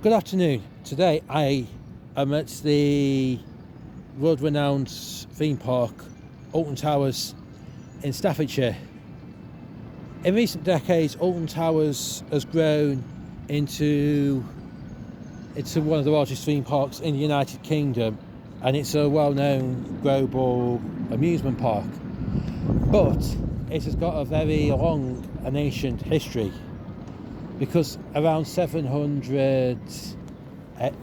Good afternoon. Today I am at the world-renowned theme park, Alton Towers in Staffordshire. In recent decades, Alton Towers has grown into one of the largest theme parks in the United Kingdom, and it's a well-known global amusement park. But it has got a very long and ancient history, because around 700 AD,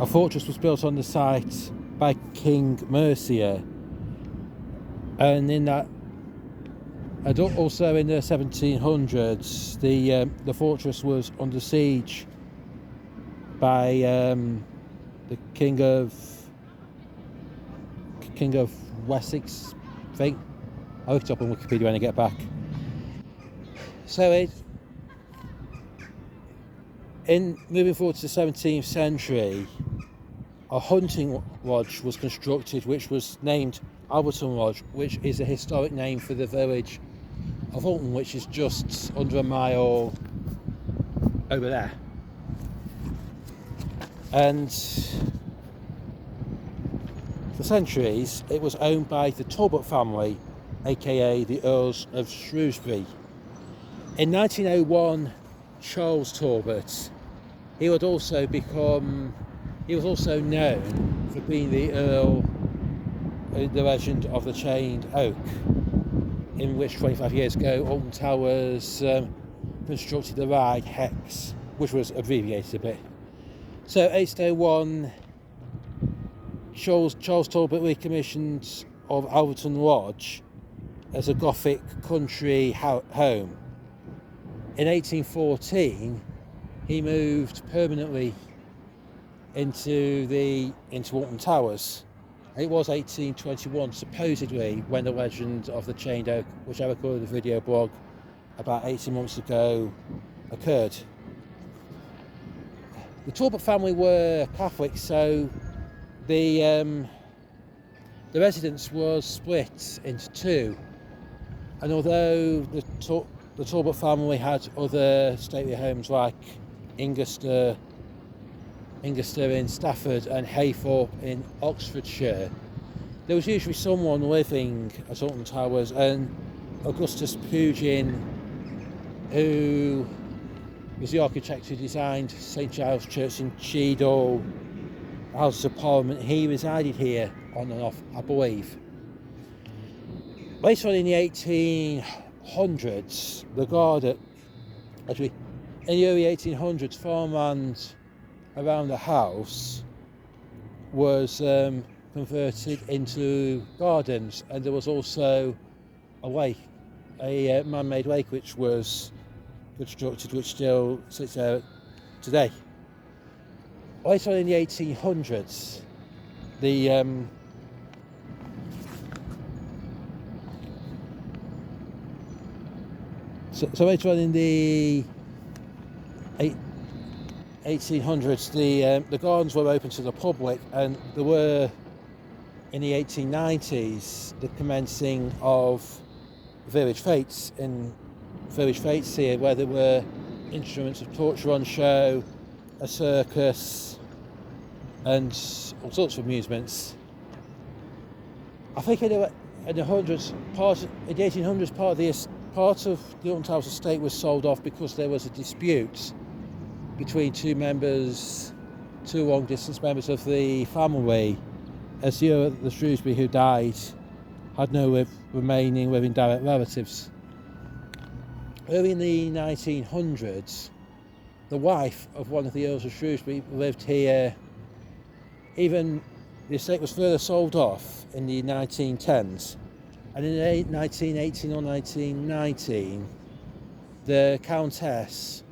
a fortress was built on the site by King Mercia, and also in the 1700s, the fortress was under siege by the King of Wessex, I think. I'll look it up on Wikipedia when I get back. So in moving forward to the 17th century, a hunting lodge was constructed, which was named Alton Lodge, which is a historic name for the village of Alton, which is just under a mile over there. And for centuries, it was owned by the Talbot family, aka the Earls of Shrewsbury. In 1901, Charles Talbot, he was also known for being the Earl in the legend of the Chained Oak, in which 25 years ago Alton Towers constructed the ride Hex, which was abbreviated a bit. So 1801, Charles Talbot recommissioned of Alton Lodge as a Gothic country home. In 1814, he moved permanently into Alton Towers. It was 1821, supposedly, when the legend of the Chained Oak, which I recorded a video blog about 18 months ago, occurred. The Talbot family were Catholic, so the residence was split into two. And although the Talbot family had other stately homes like Ingerster in Stafford and Haythorpe in Oxfordshire, there was usually someone living at Alton Towers, and Augustus Pugin, who was the architect who designed St Giles Church in Cheadle, Houses of Parliament, he resided here on and off, I believe. Later on in the 1800s, in the early 1800s, farmland around the house was converted into gardens, and there was also a lake, a man-made lake, which was constructed, which still sits there today. Later on in the 1800s, So later on in the 1800s, the gardens were open to the public, and there were, in the 1890s, the commencing of village fetes here, where there were instruments of torture on show, a circus, and all sorts of amusements. I think in the 1800s, part of the Alton Towers estate was sold off because there was a dispute between two long-distance members of the family, as the Shrewsbury who died had no remaining living direct relatives. Early in the 1900s, the wife of one of the Earls of Shrewsbury lived here. Even the estate was further sold off in the 1910s. And in 1918 or 1919, the Countess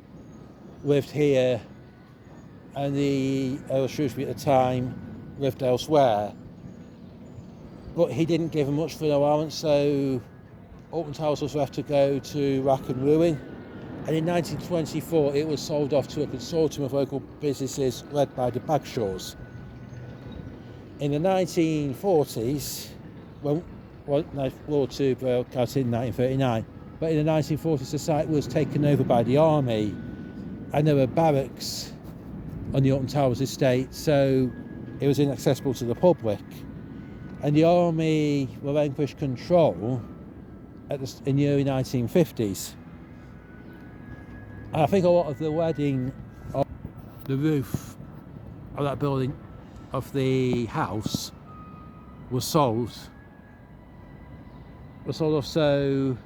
lived here, and the Earl of Shrewsbury at the time lived elsewhere. But he didn't give her much for an allowance, so Alton Towers was left to go to rack and ruin. And in 1924, it was sold off to a consortium of local businesses led by the Bagshaws. In the 1940s, when World War II broke out in 1939, but in the 1940s the site was taken over by the army, and there were barracks on the Alton Towers estate, so it was inaccessible to the public. And the army relinquished control in the early 1950s. And I think a lot of the wedding of the roof of that building, of the house, was sold. Off, so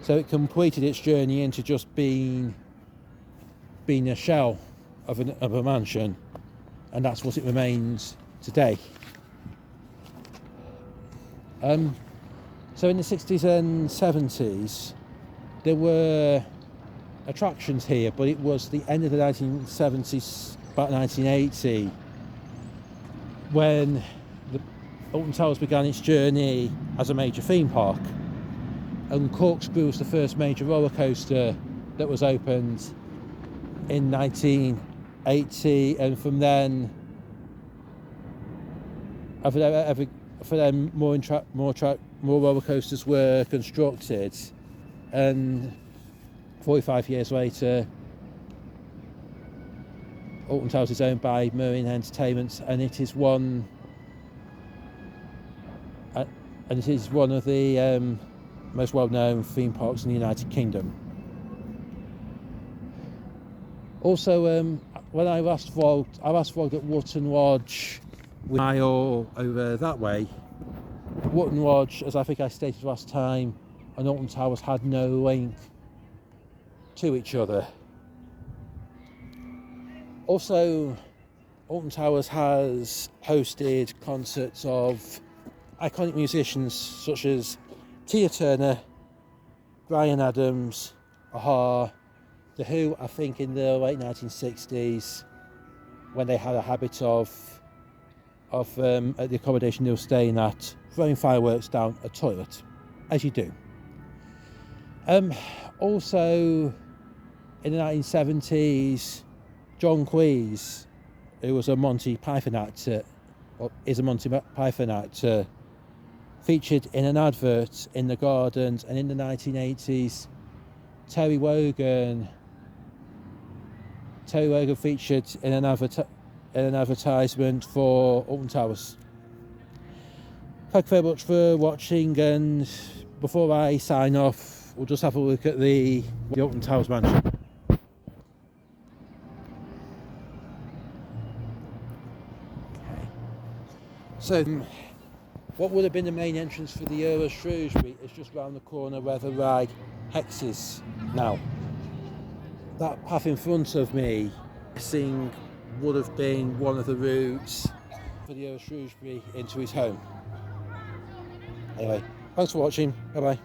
it completed its journey into just being a shell of a mansion, and that's what it remains today. So in the 60s and 70s there were attractions here, but it was the end of the 1970s, about 1980, when the Alton Towers began its journey as a major theme park, and Corkscrew was the first major roller coaster that was opened in 1980, and from then more roller coasters were constructed, and 45 years later Alton Towers is owned by Marine Entertainment, and it is one of the most well-known theme parks in the United Kingdom. Also, when I last vlogged at Wootton Lodge, with mile over that way. Wootton Lodge, as I think I stated last time, and Alton Towers had no link to each other. Also, Alton Towers has hosted concerts of iconic musicians such as Tina Turner, Bryan Adams, A-ha, The Who, I think in the late 1960s, when they had a habit of at the accommodation they were staying at, throwing fireworks down a toilet, as you do. Also, in the 1970s, John Cleese, who was a Monty Python actor, or is a Monty Python actor, featured in an advert in the Gardens, and in the 1980s, Terry Wogan featured in an advertisement for Alton Towers. Thank you very much for watching, and before I sign off, we'll just have a look at the Alton Towers mansion. So, what would have been the main entrance for the Earl of Shrewsbury is just round the corner where the ride Hex is now. That path in front of me, would have been one of the routes for the Earl of Shrewsbury into his home. Anyway, thanks for watching. Bye bye.